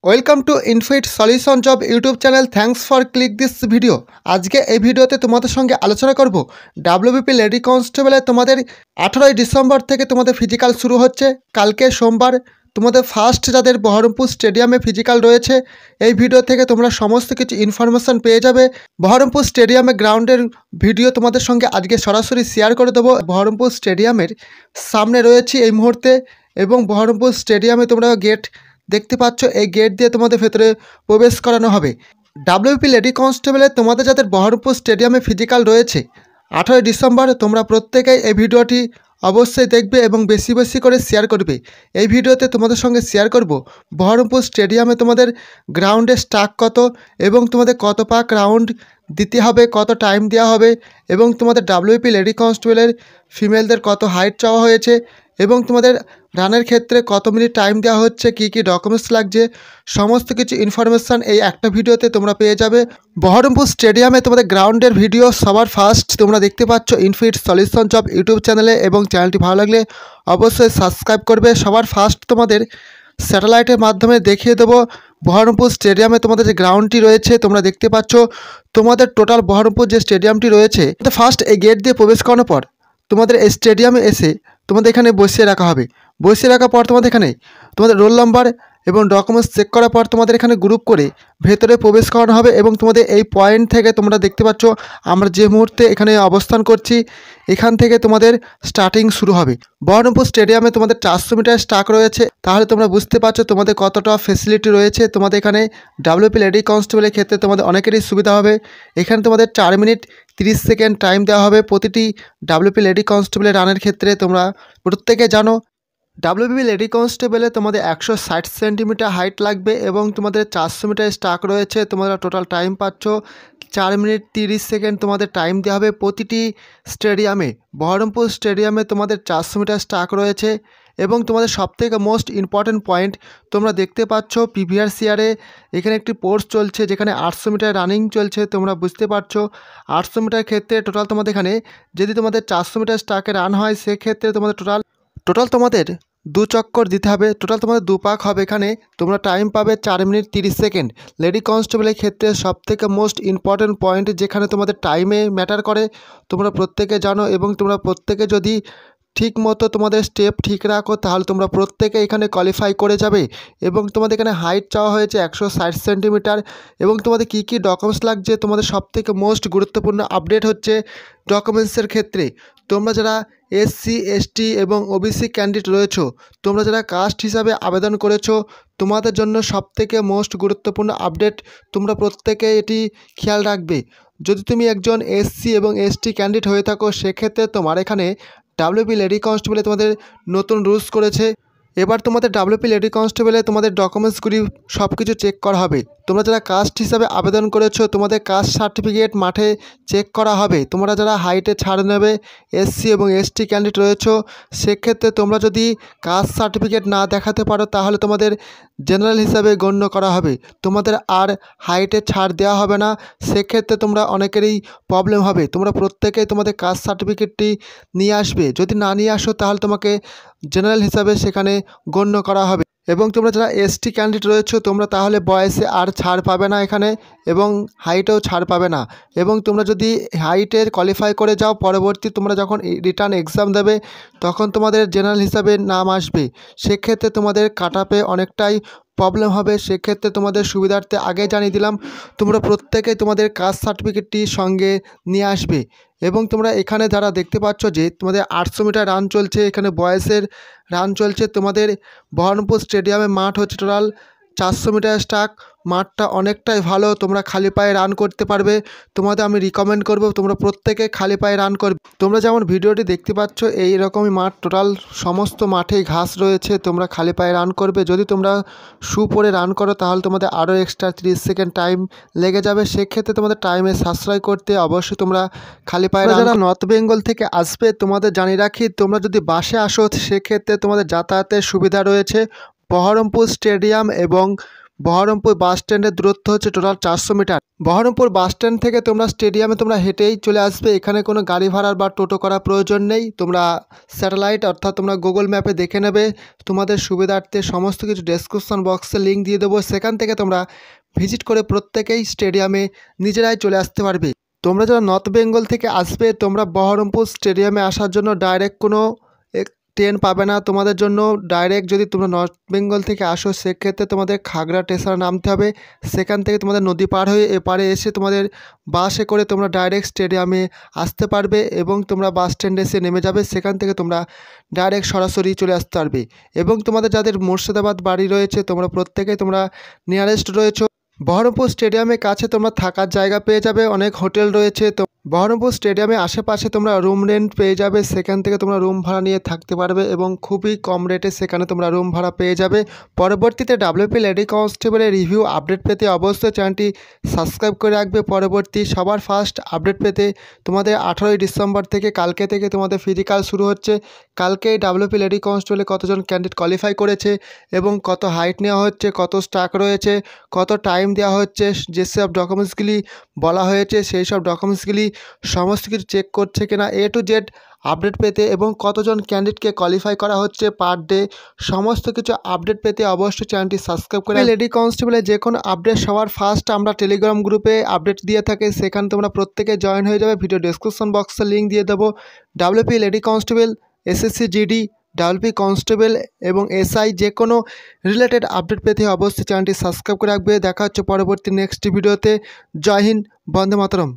Welcome to Infit solution job YouTube channel. Thanks for click this video. আজকে এই ভিডিওতে তোমাদের সঙ্গে আলোচনা করব ডাব্লিউবিপি লেডি কনস্টেবলে তোমাদের 18ই ডিসেম্বর থেকে তোমাদের ফিজিক্যাল শুরু হচ্ছে। কালকে সোমবার তোমাদের ফার্স্ট যাদের বহরমপুর স্টেডিয়ামে ফিজিক্যাল রয়েছে, এই ভিডিও থেকে তোমরা সমস্ত কিছু ইনফরমেশান পেয়ে যাবে। বহরমপুর স্টেডিয়ামে গ্রাউন্ডের ভিডিও তোমাদের সঙ্গে আজকে সরাসরি শেয়ার করে দেবো। বহরমপুর স্টেডিয়ামের সামনে রয়েছে এই মুহূর্তে এবং বহরমপুর স্টেডিয়ামে তোমরা গেট দেখতে পাচ্ছ, এই গেট দিয়ে তোমাদের ভেতরে প্রবেশ করানো হবে। ডাব্লিউপি লেডি কনস্টেবলে তোমাদের যাদের বহরমপুর স্টেডিয়ামে ফিজিক্যাল রয়েছে 18ই ডিসেম্বর, তোমরা প্রত্যেকেই এই ভিডিওটি অবশ্যই দেখবে এবং বেশি বেশি করে শেয়ার করবে। এই ভিডিওতে তোমাদের সঙ্গে শেয়ার করব বহরমপুর স্টেডিয়ামে তোমাদের গ্রাউন্ডের স্টাক কত এবং তোমাদের কত পাক রাউন্ড দিতে হবে, কত টাইম দেওয়া হবে এবং তোমাদের ডাব্লিউপি লেডি কনস্টেবলের ফিমেলদের কত হাইট চাওয়া হয়েছে এবং তোমাদের রানের ক্ষেত্রে কত মিনিট টাইম দেওয়া হচ্ছে, কী কী ডকুমেন্টস লাগছে, সমস্ত কিছু ইনফরমেশান এই একটা ভিডিওতে তোমরা পেয়ে যাবে। বহরমপুর স্টেডিয়ামে তোমাদের গ্রাউন্ডের ভিডিও সবার ফার্স্ট তোমরা দেখতে পাচ্ছ ইনফিট সলিউশন জব ইউটিউব চ্যানেলে, এবং চ্যানেলটি ভালো লাগলে অবশ্যই সাবস্ক্রাইব করবে। সবার ফার্স্ট তোমাদের স্যাটেলাইটের মাধ্যমে দেখিয়ে দেবো বহরমপুর স্টেডিয়ামে তোমাদের যে গ্রাউন্ডটি রয়েছে তোমরা দেখতে পাচ্ছ। তোমাদের টোটাল বহরমপুর যে স্টেডিয়ামটি রয়েছে, ফার্স্ট এই গেট দিয়ে প্রবেশ করানোর পর তোমাদের এই স্টেডিয়ামে এসে তোমাদের এখানে বসিয়ে রাখা হবে। বসিয়ে রাখার পর তোমাদের এখানে তোমাদের রোল নাম্বার এবং ডকুমেন্টস চেক করার পর তোমাদের এখানে গ্রুপ করে ভেতরে প্রবেশ করানো হবে এবং তোমাদের এই পয়েন্ট থেকে তোমরা দেখতে পাচ্ছ আমরা যে মুহূর্তে এখানে অবস্থান করছি, এখান থেকে তোমাদের স্টার্টিং শুরু হবে। বহরমপুর স্টেডিয়ামে তোমাদের 400 মিটার স্টাক রয়েছে, তাহলে তোমরা বুঝতে পারছো তোমাদের কতটা ফেসিলিটি রয়েছে। তোমাদের এখানে ডাব্লিউপি লেডি কনস্টেবলের ক্ষেত্রে তোমাদের অনেকেরই সুবিধা হবে। এখানে তোমাদের 4 মিনিট 30 সেকেন্ড টাইম দেওয়া হবে প্রতিটি ডাব্লিউপি লেডি কনস্টেবলের রানের ক্ষেত্রে। তোমরা প্রত্যেকে জানো ডাব্লিউবি লেডি কনস্টেবলে তোমাদের 160 সেন্টিমিটার হাইট লাগবে এবং তোমাদের 400 মিটার স্টাক রয়েছে। তোমরা টোটাল টাইম পাচ্ছ 4 মিনিট 30 সেকেন্ড তোমাদের টাইম দেওয়া হবে প্রতিটি স্টেডিয়ামে। বহরমপুর স্টেডিয়ামে তোমাদের 400 মিটার স্টাক রয়েছে এবং তোমাদের সবথেকে মোস্ট ইম্পর্ট্যান্ট পয়েন্ট তোমরা দেখতে পাচ্ছ পিভিআর সিয়ারে এখানে একটি কোর্স চলছে যেখানে 800 মিটার রানিং চলছে। তোমরা বুঝতে পারছো 800 মিটার ক্ষেত্রে টোটাল তোমাদের এখানে যদি তোমাদের 400 মিটার স্টাকে রান হয় সেক্ষেত্রে তোমাদের টোটাল তোমাদের 2 চক্কর দিতে হবে। টোটাল তোমাদের 2 পাক হবে। এখানে তোমরা টাইম পাবে 4 মিনিট 30 সেকেন্ড। লেডি কনস্টেবলের ক্ষেত্রে সবথেকে মোস্ট ইম্পর্ট্যান্ট পয়েন্ট যেখানে তোমাদের টাইমে ম্যাটার করে তোমরা প্রত্যেকে জানো এবং তোমরা প্রত্যেকে যদি ঠিক মতো তোমাদের স্টেপ ঠিক রাখো তাহলে তোমরা প্রত্যেকে এখানে কোয়ালিফাই করে যাবে। এবং তোমাদের এখানে হাইট চাওয়া হয়েছে 160 সেন্টিমিটার এবং তোমাদের কী কী ডকুমেন্টস লাগছে, তোমাদের সবথেকে মোস্ট গুরুত্বপূর্ণ আপডেট হচ্ছে ডকুমেন্টসের ক্ষেত্রে। তোমরা যারা এসসি এসটি এবং ওবিসি ক্যান্ডিডেট রয়েছো, তোমরা যারা কাস্ট হিসাবে আবেদন করেছো, তোমাদের জন্য সবথেকে মোস্ট গুরুত্বপূর্ণ আপডেট, তোমরা প্রত্যেকে এটি খেয়াল রাখবে। যদি তুমি একজন এসসি এবং এসটি ক্যান্ডিডেট হয়ে থাকো সেক্ষেত্রে তোমার এখানে ডাব্লিউপি লেডি কনস্টেবলে তোমাদের নতুন রুলস করেছে। এবার তোমাদের ডাব্লিউপি লেডি কনস্টেবলে তোমাদের ডকুমেন্টসগুলি সব কিছু চেক করা হবে। তোমরা যারা কাস্ট হিসাবে আবেদন করেছো তোমাদের কাস্ট সার্টিফিকেট মাঠে চেক করা হবে। তোমরা যারা হাইটে ছাড় নেবে এসসি এবং এসটি ক্যান্ডিডেট রয়েছো সেক্ষেত্রে তোমরা যদি কাস্ট সার্টিফিকেট না দেখাতে পারো তাহলে তোমাদের জেনারেল হিসাবে গণ্য করা হবে, তোমাদের আর হাইটে ছাড় দেওয়া হবে না। সেক্ষেত্রে তোমরা অনেকেরই প্রবলেম হবে। তোমরা প্রত্যেকেই তোমাদের কাস্ট সার্টিফিকেটটি নিয়ে আসবে। যদি না নিয়ে আসো তাহলে তোমাকে জেনারেল হিসাবে সেখানে গণ্য করা হবে। এবং তোমরা যারা এসটি ক্যান্ডিডেট রয়েছো তোমরা তাহলে বয়সে আর ছাড় পাবে না এখানে এবং হাইটেও ছাড় পাবে না। এবং তোমরা যদি হাইটের কোয়ালিফাই করে যাও পরবর্তী তোমরা যখন রিটার্ন এক্সাম দেবে তখন তোমাদের জেনারেল হিসাবে নাম আসবে, সেক্ষেত্রে তোমাদের কাট আপে অনেকটাই প্রবলেম হবে। সেক্ষেত্রে তোমাদের সুবিধার্থে আগে জানিয়ে দিলাম তোমরা প্রত্যেকে তোমাদের কাস্ট সার্টিফিকেটটি সঙ্গে নিয়ে আসবে। এবং তোমরা এখানে যারা দেখতে পাচ্ছ যে তোমাদের 800 মিটার রান চলছে, এখানে বয়সের রান চলছে। তোমাদের বহরমপুর স্টেডিয়ামে মাঠ হচ্ছে টোটাল 400 মিটার স্টাক। মাঠটা অনেকটাই ভালো, তোমরা খালি পায়ে রান করতে পারবে। তোমাদের আমি রিকমেন্ড করব তোমরা প্রত্যেকে খালি পায়ে রান করবে। তোমরা যেমন ভিডিওটি দেখতে পাচ্ছ এই রকমই মাঠ, টোটাল সমস্ত মাঠেই ঘাস রয়েছে। তোমরা খালি পায়ে রান করবে। যদি তোমরা শু পরে রান করো তাহলে তোমাদের আরও এক্সট্রা 30 সেকেন্ড টাইম লেগে যাবে। সেক্ষেত্রে তোমাদের টাইমে সাশ্রয় করতে অবশ্যই তোমরা খালি পায়ে রান। যারা নর্থ বেঙ্গল থেকে আসবে তোমাদের জানিয়ে রাখি তোমরা যদি বাসে আসো সেক্ষেত্রে তোমাদের যাতায়াতের সুবিধা রয়েছে। বহরমপুর স্টেডিয়াম এবং বহরমপুর বাস স্ট্যান্ডের দূরত্ব হচ্ছে total 400 metre. Baharampur bus stand থেকে তোমরা স্টেডিয়ামে তোমরা হেঁটেই চলে আসবে। এখানে কোনো গাড়ি ভাড়ার বা টোটো করার প্রয়োজন নেই। তোমরা স্যাটেলাইট অর্থাৎ তোমরা গুগল ম্যাপে দেখে নেবে। তোমাদের সুবিধার্থে সমস্ত কিছু ডেসক্রিপশন বক্সে লিঙ্ক দিয়ে দেবো, সেখান থেকে তোমরা ভিজিট করে প্রত্যেকেই স্টেডিয়ামে নিজেরাই চলে আসতে পারবে। তোমরা যারা নর্থ বেঙ্গল থেকে আসবে, তোমরা বহরমপুর স্টেডিয়ামে আসার জন্য ডাইরেক্ট কোনো ট্রেন পাবে না। তোমাদের জন্য ডাইরেক্ট যদি তোমরা নর্থ বেঙ্গল থেকে আসো, সেক্ষেত্রে তোমাদের খাগড়া স্টেশনে নামতে হবে। সেখান থেকে তোমাদের নদী পার হয়ে এপারে এসে তোমাদের বাসে করে তোমরা ডাইরেক্ট স্টেডিয়ামে আসতে পারবে এবং তোমরা বাস স্ট্যান্ডে এসে নেমে যাবে। সেখান থেকে তোমরা ডাইরেক্ট সরাসরি চলে আসতে পারবে। এবং তোমাদের যাদের মুর্শিদাবাদ বাড়ি রয়েছে, তোমরা প্রত্যেকেই তোমরা নিয়ারেস্ট রয়েছে। বহরমপুর স্টেডিয়ামের কাছে তোমরা থাকার জায়গা পেয়ে যাবে, অনেক হোটেল রয়েছে। তো বহরমপুর স্টেডিয়ামের আশেপাশে তোমরা রুম রেন্ট পেয়ে যাবে, সেখান থেকে তোমরা রুম ভাড়া নিয়ে থাকতে পারবে এবং খুবই কম রেটে সেখানে তোমরা রুম ভাড়া পেয়ে যাবে। পরবর্তীতে ডাব্লিউপি লেডি কনস্টেবলের রিভিউ আপডেট পেতে অবশ্যই চ্যানেলটি সাবস্ক্রাইব করে রাখবে। পরবর্তী সবার ফার্স্ট আপডেট পেতে তোমাদের 18ই ডিসেম্বর থেকে কালকে থেকে তোমাদের ফিজিক্যাল শুরু হচ্ছে। কালকেই ডাব্লিউপি লেডি কনস্টেবলে কতজন ক্যান্ডিডেট কোয়ালিফাই করেছে এবং কত হাইট নেওয়া হচ্ছে, কত স্টাক রয়েছে, কত টাইম দেওয়া হচ্ছে, যেসব ডকুমেন্টসগুলি বলা হয়েছে সেই সব ডকুমেন্টসগুলি সমস্ত কিছু চেক করছে কিনা, A to Z আপডেট পেতে এবং কতজন ক্যান্ডিডেটকে কোয়ালিফাই করা হচ্ছে পার ডে, সমস্ত কিছু আপডেট পেতে অবশ্যই চ্যানেলটি সাবস্ক্রাইব করে। লেডি কনস্টেবলে যে কোনো আপডেট সবার ফার্স্ট আমরা টেলিগ্রাম গ্রুপে আপডেট দিয়ে থাকি, সেখানে তোমরা প্রত্যেকে জয়েন হয়ে যাবে। ভিডিও ডেসক্রিপশন বক্সে লিঙ্ক দিয়ে দেবো। WP lady constable, SSC GD, WP constable এবং এসআই যে কোনো রিলেটেড আপডেট পেতে অবশ্যই চ্যানেলটি সাবস্ক্রাইব করে রাখবে। দেখা হচ্ছে পরবর্তী নেক্সট ভিডিওতে। জয় হিন্দ, বন্দে মাতরম।